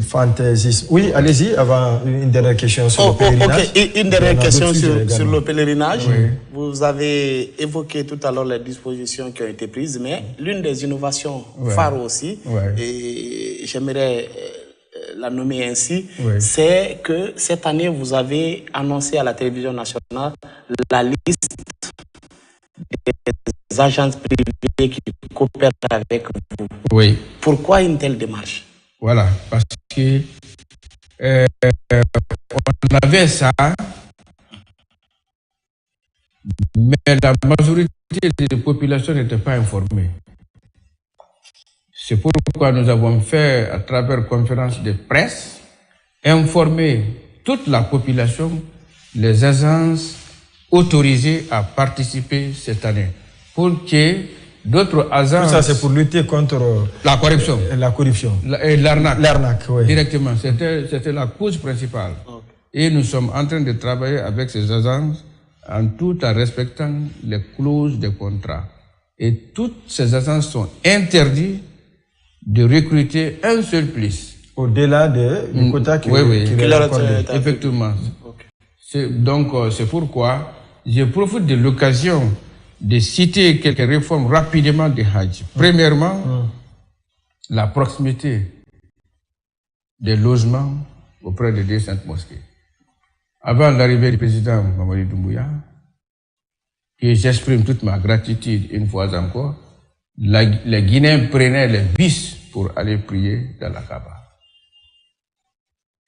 fantaisisme. Oui, allez-y, avant une dernière question sur le pèlerinage. Une dernière question sur le pèlerinage. Oui. Vous avez évoqué tout à l'heure les dispositions qui ont été prises, mais l'une des innovations phares aussi, et j'aimerais la nommer ainsi, c'est que cette année, vous avez annoncé à la télévision nationale la liste des agences privées qui coopèrent avec vous. Oui. Pourquoi une telle démarche? Voilà, parce que on avait ça, mais la majorité des populations n'étaient pas informées. C'est pourquoi nous avons fait, à travers conférence de presse, informer toute la population, les agences autorisées à participer cette année, pour que d'autres agences... Tout ça, c'est pour lutter contre la corruption. La corruption. Et l'arnaque. L'arnaque, oui. Directement. C'était la cause principale. Okay. Et nous sommes en train de travailler avec ces agences en tout en respectant les clauses des contrats. Et toutes ces agences sont interdites de recruter un seul plus. Au-delà du quota qui leur accordé. Effectivement. Okay. Donc, c'est pourquoi je profite de l'occasion de citer quelques réformes rapidement de Hajj. Premièrement, la proximité des logements auprès des 2 saintes mosquées. Avant l'arrivée du président Mamadi Doumbouya, que j'exprime toute ma gratitude une fois encore, les Guinéens prenaient les bus pour aller prier dans la Kaaba.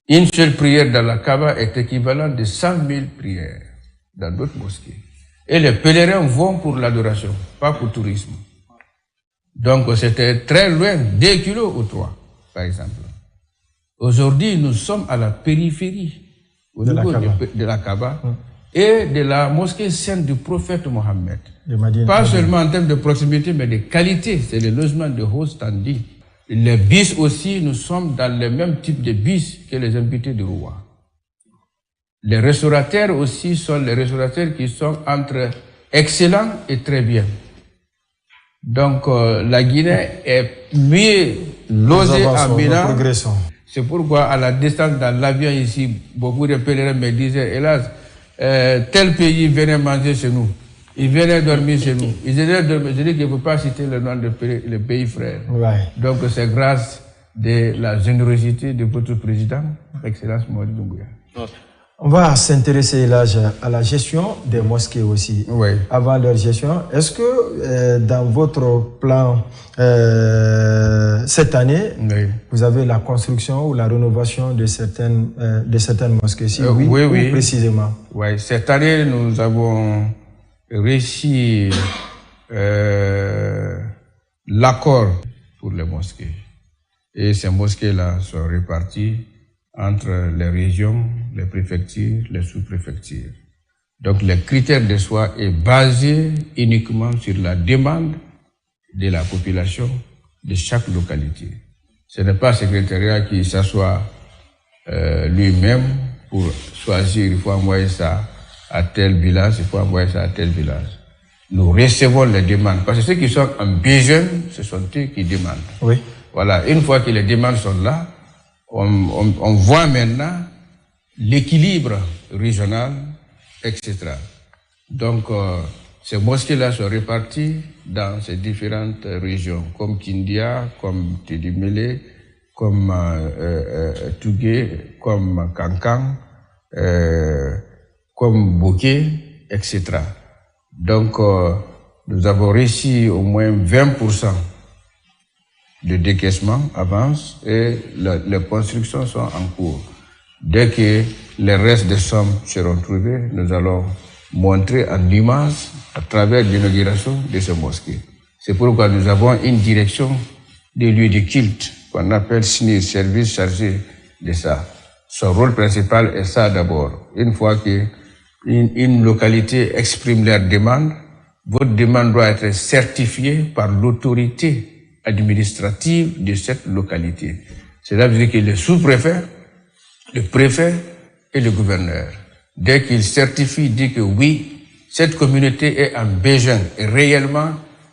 Une seule prière dans la Kaaba est équivalente de 100 000 prières dans d'autres mosquées. Et les pèlerins vont pour l'adoration, pas pour le tourisme. Donc c'était très loin, 2 kilos ou 3, par exemple. Aujourd'hui, nous sommes à la périphérie, au niveau de la Kaaba et de la mosquée sainte du prophète Mohammed. Pas seulement en termes de proximité, mais de qualité. C'est le logement de haut standing. Les bus aussi, nous sommes dans le même type de bus que les invités du roi. Les restaurateurs aussi sont les restaurateurs qui sont entre excellents et très bien. Donc la Guinée est mieux logée à Milan. C'est pourquoi à la distance dans l'avion ici, beaucoup de pèlerins me disaient, hélas, tel pays venait manger chez nous. Ils venaient dormir chez nous. Ils venaient dormir. Je dis qu'il ne faut pas citer le nom des pays frères. Ouais. Donc c'est grâce de la générosité de votre président, Excellence Mamadi Doumbouya. On va s'intéresser là à la gestion des mosquées aussi. Oui. Avant leur gestion, est-ce que dans votre plan cette année, oui, vous avez la construction ou la rénovation de certaines mosquées? Si oui, oui, précisément. Oui, cette année, nous avons réussi l'accord pour les mosquées. Et ces mosquées-là sont réparties entre les régions, les préfectures, les sous-préfectures. Donc, le critère de choix est basé uniquement sur la demande de la population de chaque localité. Ce n'est pas le secrétariat qui s'assoit lui-même pour choisir, il faut envoyer ça à tel village, il faut envoyer ça à tel village. Nous recevons les demandes, parce que ceux qui sont en besoin, ce sont eux qui demandent. Oui. Voilà, une fois que les demandes sont là, on voit maintenant l'équilibre régional, etc. Donc, ces mosquées-là sont réparties dans ces différentes régions, comme Kindia, comme Tidimele, comme Tougué, comme Kankan, comme Bokeh, etc. Donc, nous avons réussi au moins 20% de décaissement avance et les constructions sont en cours. Dès que les restes des sommes seront trouvés, nous allons montrer en image à travers l'inauguration de ces mosquées. C'est pourquoi nous avons une direction des lieux de culte qu'on appelle SNIR, service chargé de ça. Son rôle principal est ça d'abord. Une fois qu'une localité exprime leur demande, votre demande doit être certifiée par l'autorité administrative de cette localité. Cela veut dire que le sous-préfet, le préfet et le gouverneur, dès qu'ils certifient, disent que oui, cette communauté est en besoin et réellement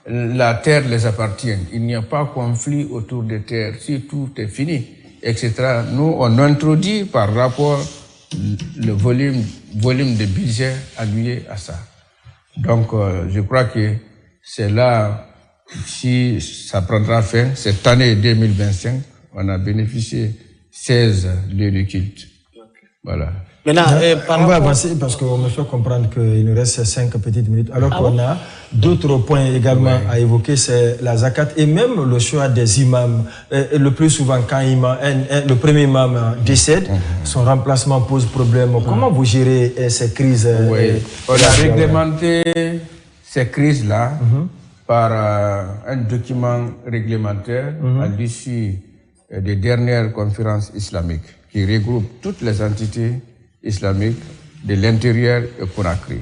la terre les appartient. Il n'y a pas de conflit autour des terres. Si tout est fini, etc. Nous, on introduit par rapport le volume de budget alloué à ça. Donc, je crois que c'est là. Si ça prendra fin, cette année 2025, on a bénéficié 16 lieux de culte. Voilà. Maintenant, on va avancer parce qu'on me fait comprendre qu'il nous reste 5 petites minutes. Alors qu'on a d'autres points également à évoquer, c'est la zakat et même le choix des imams. Le plus souvent, quand le premier imam décède, son remplacement pose problème. Comment vous gérez ces crises? On a réglementé ces crises-là par un document réglementaire à l'issue des dernières conférences islamiques qui regroupent toutes les entités islamiques de l'intérieur et Conakry.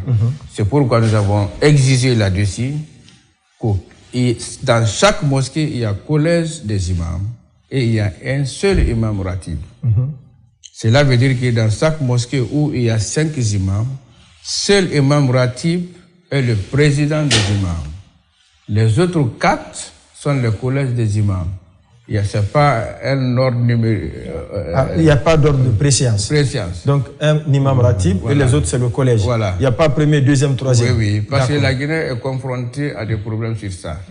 C'est pourquoi nous avons exigé là-dessus que dans chaque mosquée, il y a un collège des imams et il y a un seul imam ratib. Cela veut dire que dans chaque mosquée où il y a 5 imams, seul imam ratib est le président des imams. Les autres 4 sont le collège des imams. Il n'y a pas un ordre numérique. Il n'y a pas d'ordre de préséance. Donc un imam ratib et les autres c'est le collège. Voilà. Il n'y a pas premier, deuxième, troisième. Oui, parce que la Guinée est confrontée à des problèmes sur ça.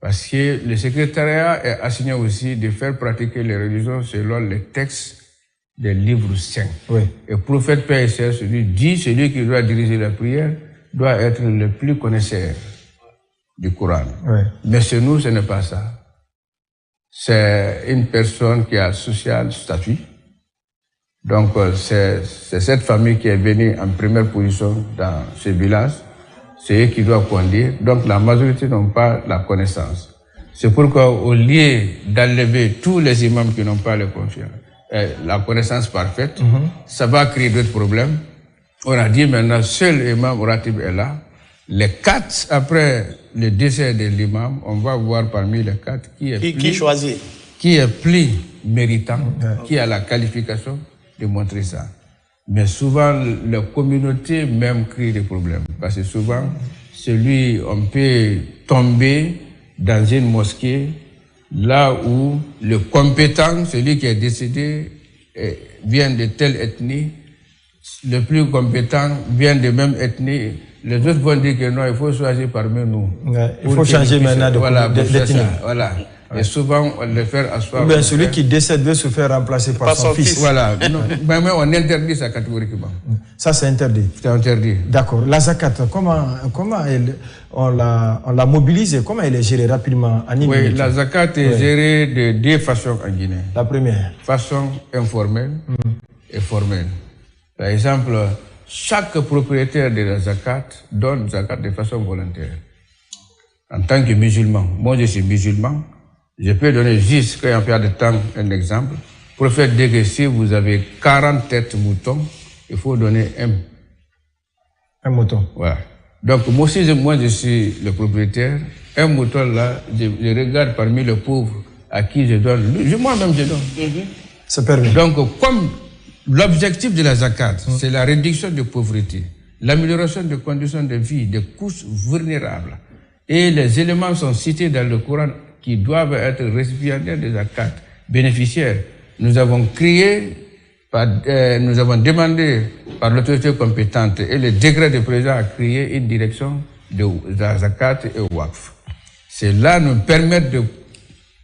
Parce que le secrétariat est assigné aussi de faire pratiquer les religions selon les textes des livres saints. Et le prophète Père et Sœur dit celui qui doit diriger la prière doit être le plus connaisseur du Coran. Mais chez nous, ce n'est pas ça. C'est une personne qui a social statut. Donc, c'est cette famille qui est venue en première position dans ce village. C'est eux qui doivent conduire. Donc, la majorité n'ont pas la connaissance. C'est pourquoi, au lieu d'enlever tous les imams qui n'ont pas la connaissance parfaite, ça va créer d'autres problèmes. On a dit maintenant, seul imam ratib est là. Les 4, après le décès de l'imam, on va voir parmi les 4 qui est plus méritant, qui a la qualification de montrer ça. Mais souvent, la communauté même crée des problèmes. Parce que souvent, on peut tomber dans une mosquée, là où le compétent, celui qui est décédé, vient de telle ethnie, le plus compétent vient de même ethnie. Les autres vont dire que non, il faut choisir parmi nous. Il faut changer maintenant d'ethnie. Voilà. Et souvent, on le fait asseoir. Ou bien celui qui décède veut se faire remplacer par son fils. Voilà. Mais on interdit ça catégoriquement. Ça, c'est interdit. C'est interdit. D'accord. La zakat, comment on la mobilise et comment elle est gérée rapidement en Guinée? Oui, la zakat est gérée de deux façons en Guinée. La première. Façon informelle et formelle. Par exemple, chaque propriétaire de la zakat donne zakat de façon volontaire. En tant que musulman, moi je suis musulman, je peux donner juste, quand il y a un peu de temps, un exemple. Le prophète dit que si vous avez 40 têtes moutons, il faut donner un mouton. Voilà. Donc moi aussi, je suis le propriétaire. Un mouton là, je regarde parmi les pauvres à qui je donne. Moi-même je donne. C'est permis. Donc comme l'objectif de la zakat, c'est la réduction de pauvreté, l'amélioration des conditions de vie des couches vulnérables. Et les éléments sont cités dans le Coran qui doivent être récipiendaires de zakat, bénéficiaires. Nous avons nous avons demandé par l'autorité compétente et le décret du président a créé une direction de la zakat et waqf. Cela nous permet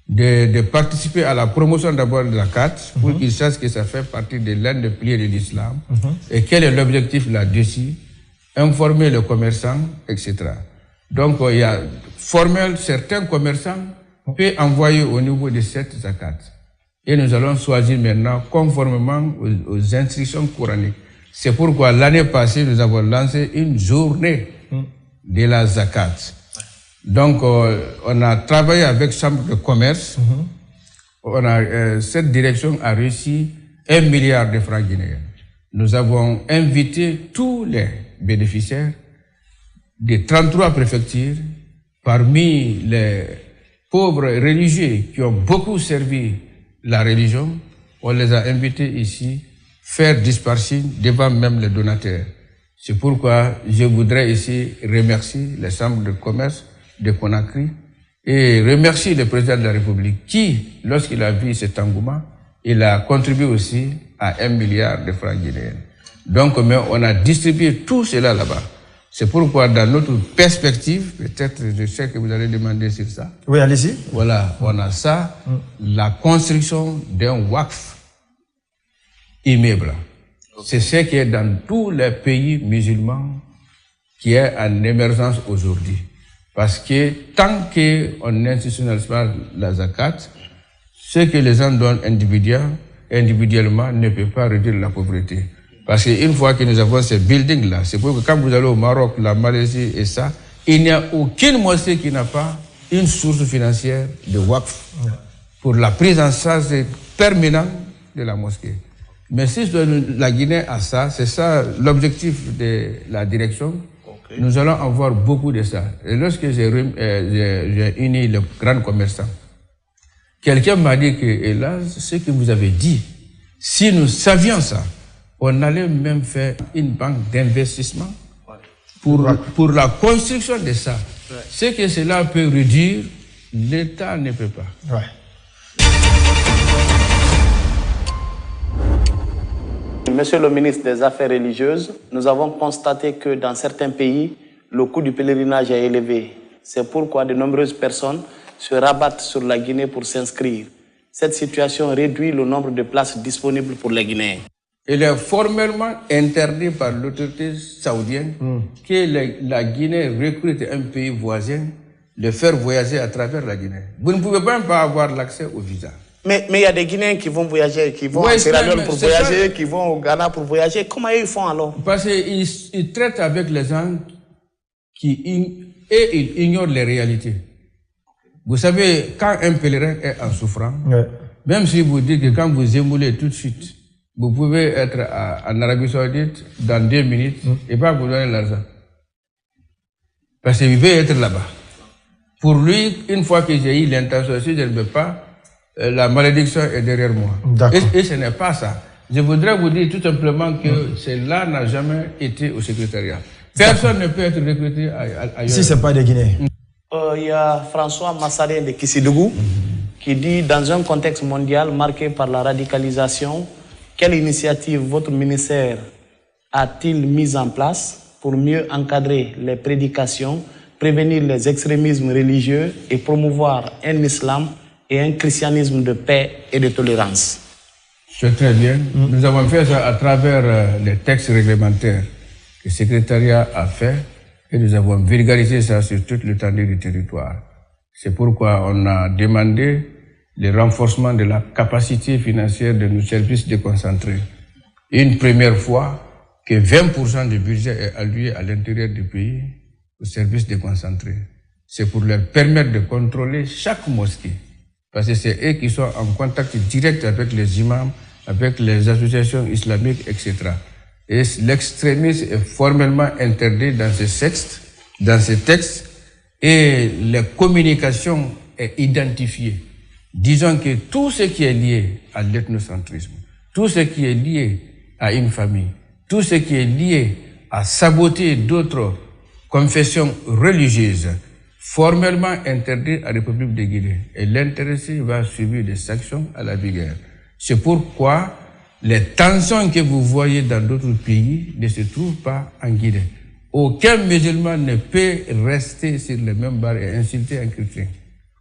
de participer à la promotion d'abord de la zakat pour qu'ils sachent que ça fait partie de l'un des piliers de l'islam et quel est l'objectif là-dessus, informer les commerçants, etc. Donc, il y a formel, certains commerçants peuvent envoyer au niveau de cette zakat. Et nous allons choisir maintenant conformément aux instructions coraniques. C'est pourquoi l'année passée, nous avons lancé une journée de la zakat. Donc, on a travaillé avec Chambre de commerce. Cette direction a réussi 1 milliard de francs guinéens. Nous avons invité tous les bénéficiaires des 33 préfectures, parmi les pauvres religieux qui ont beaucoup servi la religion, on les a invités ici faire dispatching devant même les donateurs. C'est pourquoi je voudrais ici remercier les chambres de commerce de Conakry et remercier le président de la République qui, lorsqu'il a vu cet engouement, il a contribué aussi à 1 milliard de francs guinéens. Donc, on a distribué tout cela là-bas. C'est pourquoi, dans notre perspective, peut-être, je sais que vous allez demander sur ça. Oui, allez-y. Voilà, on a ça, la construction d'un waqf immeuble. C'est ce qui est dans tous les pays musulmans qui est en émergence aujourd'hui. Parce que tant qu'on n'institutionnalise pas la zakat, ce que les gens donnent individuellement ne peut pas réduire la pauvreté. Parce qu'une fois que nous avons ces buildings-là, c'est pour que quand vous allez au Maroc, la Malaisie et ça, il n'y a aucune mosquée qui n'a pas une source financière de waqf pour la prise en charge permanente de la mosquée. Mais si la Guinée a ça, c'est ça l'objectif de la direction, nous allons avoir beaucoup de ça. Et lorsque j'ai uni les grands commerçants, quelqu'un m'a dit que, hélas, ce que vous avez dit, si nous savions ça, on allait même faire une banque d'investissement pour la construction de ça. Ce que cela peut réduire, l'État ne peut pas. Monsieur le ministre des Affaires religieuses, nous avons constaté que dans certains pays, le coût du pèlerinage est élevé. C'est pourquoi de nombreuses personnes se rabattent sur la Guinée pour s'inscrire. Cette situation réduit le nombre de places disponibles pour les Guinéens. Il est formellement interdit par l'autorité saoudienne que la Guinée recrute un pays voisin, de faire voyager à travers la Guinée. Vous ne pouvez même pas avoir l'accès au visa. Mais il y a des Guinéens qui vont voyager, qui vont en Sierra Leone pour voyager, qui vont au Ghana pour voyager. Comment ils font alors? Parce qu'ils traitent avec les gens ils ignorent les réalités. Vous savez, quand un pèlerin est en souffrance, même si vous dites que quand vous émoulez tout de suite, vous pouvez être en Arabie Saoudite dans 2 minutes et pas vous donner l'argent. Parce qu'il veut être là-bas. Pour lui, une fois que j'ai eu l'intention, si je ne veux pas, la malédiction est derrière moi. Et ce n'est pas ça. Je voudrais vous dire tout simplement que cela n'a jamais été au secrétariat. Personne ne peut être recruté ailleurs. Si ce n'est pas des Guinéens. Il y a François Massarin de Kissidougou qui dit, dans un contexte mondial marqué par la radicalisation, quelle initiative votre ministère a-t-il mise en place pour mieux encadrer les prédications, prévenir les extrémismes religieux et promouvoir un islam et un christianisme de paix et de tolérance. C'est très bien. Nous avons fait ça à travers les textes réglementaires que le secrétariat a fait et nous avons vulgarisé ça sur toute l'étendue du territoire. C'est pourquoi on a demandé le renforcement de la capacité financière de nos services déconcentrés. Une première fois que 20% du budget est alloué à l'intérieur du pays aux services déconcentrés. C'est pour leur permettre de contrôler chaque mosquée. Parce que c'est eux qui sont en contact direct avec les imams, avec les associations islamiques, etc. Et l'extrémisme est formellement interdit dans ces textes, et la communication est identifiée. Disons que tout ce qui est lié à l'ethnocentrisme, tout ce qui est lié à une famille, tout ce qui est lié à saboter d'autres confessions religieuses, formellement interdit à la République de Guinée. Et l'intéressé va subir des sanctions à la vigueur. C'est pourquoi les tensions que vous voyez dans d'autres pays ne se trouvent pas en Guinée. Aucun musulman ne peut rester sur le même bar et insulter un chrétien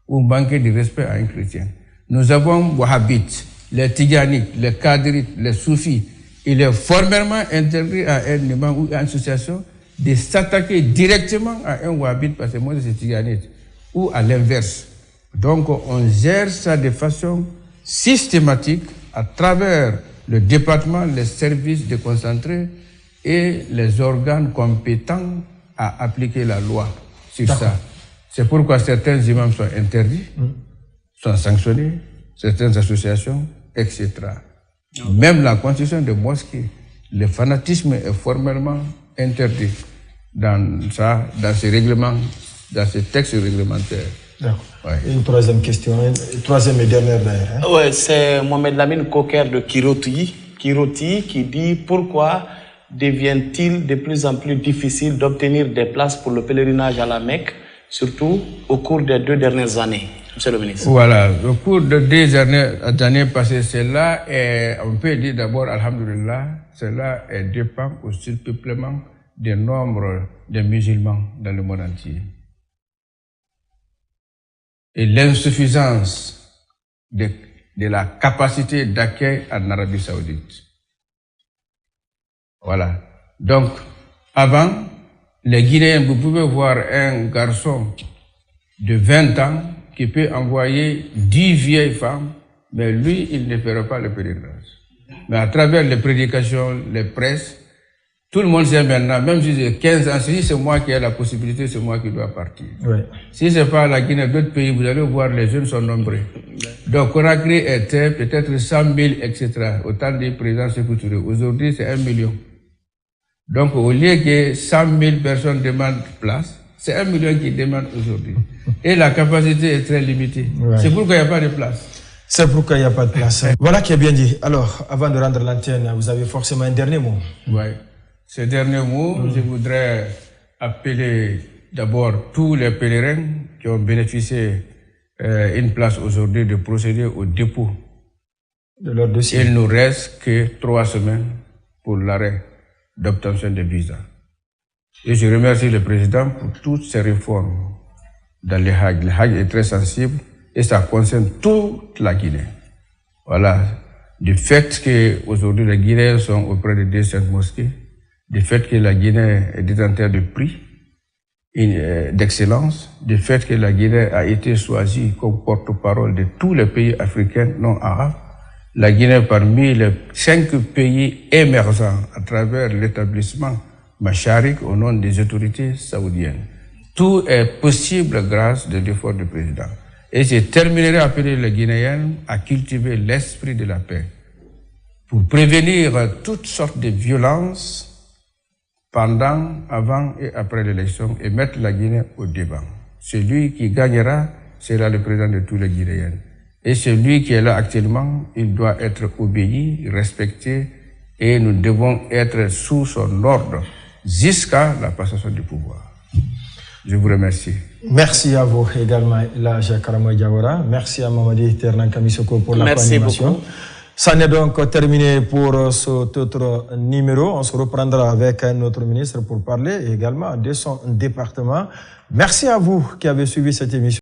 ou manquer de respect à un chrétien. Nous avons wahhabites, les tiganites, les qadirites, les soufis. Il est formellement interdit à un imam ou à une association de s'attaquer directement à un wahhabite parce que moi c'est tiganite, ou à l'inverse. Donc on gère ça de façon systématique à travers le département, les services déconcentrés et les organes compétents à appliquer la loi sur ça. C'est pourquoi certains imams sont interdits, sont sanctionnés, certaines associations, etc. Même la construction de mosquées, le fanatisme est formellement interdit dans ces règlements, dans ces textes réglementaires. D'accord. Ouais. Une troisième question, troisième et dernière d'ailleurs. Oui, c'est Mohamed Lamine Koker de Kiroti qui dit pourquoi devient-il de plus en plus difficile d'obtenir des places pour le pèlerinage à la Mecque, surtout au cours des 2 dernières années, Monsieur le ministre? Voilà, au cours des 2 années passées, cela est, on peut dire d'abord, alhamdoulilah, cela dépend au surpeuplement du nombre de musulmans dans le monde entier. Et l'insuffisance de la capacité d'accueil en Arabie Saoudite. Voilà. Donc, avant, les Guinéens, vous pouvez voir un garçon de 20 ans qui peut envoyer 10 vieilles femmes, mais lui, il ne fera pas le pèlerinage. Mais à travers les prédications, les presses, tout le monde sait maintenant, même si j'ai 15 ans, si c'est moi qui ai la possibilité, c'est moi qui dois partir. Oui. Si c'est pas la Guinée, d'autres pays, vous allez voir, les jeunes sont nombreux. Donc, Conakry était peut-être 100 000, etc. Au temps des présidents Sékou Touré. Aujourd'hui, c'est 1 million. Donc, au lieu que 100 000 personnes demandent place, c'est 1 million qui demandent aujourd'hui. Et la capacité est très limitée. Ouais. C'est pourquoi il n'y a pas de place. C'est pourquoi il n'y a pas de place. Voilà qui est bien dit. Alors, avant de rendre l'antenne, vous avez forcément un dernier mot. Oui. Ce dernier mot, je voudrais appeler d'abord tous les pèlerins qui ont bénéficié une place aujourd'hui de procéder au dépôt de leur dossier. Il ne nous reste que 3 semaines pour l'arrêt d'obtention de visa. Et je remercie le président pour toutes ces réformes dans les Hajj. Le Hajj est très sensible et ça concerne toute la Guinée. Voilà. Du fait qu'aujourd'hui les Guinéens sont auprès de 200 mosquées, du fait que la Guinée est détenteur de prix d'excellence, du fait que la Guinée a été choisie comme porte-parole de tous les pays africains non arabes, la Guinée parmi les 5 pays émergents à travers l'établissement Macharik au nom des autorités saoudiennes. Tout est possible grâce aux efforts du président. Et je terminerai à appeler les Guinéens à cultiver l'esprit de la paix pour prévenir toutes sortes de violences pendant, avant et après l'élection et mettre la Guinée au débat. Celui qui gagnera sera le président de tous les Guinéens. Et celui qui est là actuellement, il doit être obéi, respecté et nous devons être sous son ordre jusqu'à la passation du pouvoir. Je vous remercie. Merci à vous également, Elhadji Karamoï Diawara. Merci à Mamadi Ternan Kamisoko pour la co-animation. Ça n'est donc terminé pour cet autre numéro. On se reprendra avec notre ministre pour parler également de son département. Merci à vous qui avez suivi cette émission.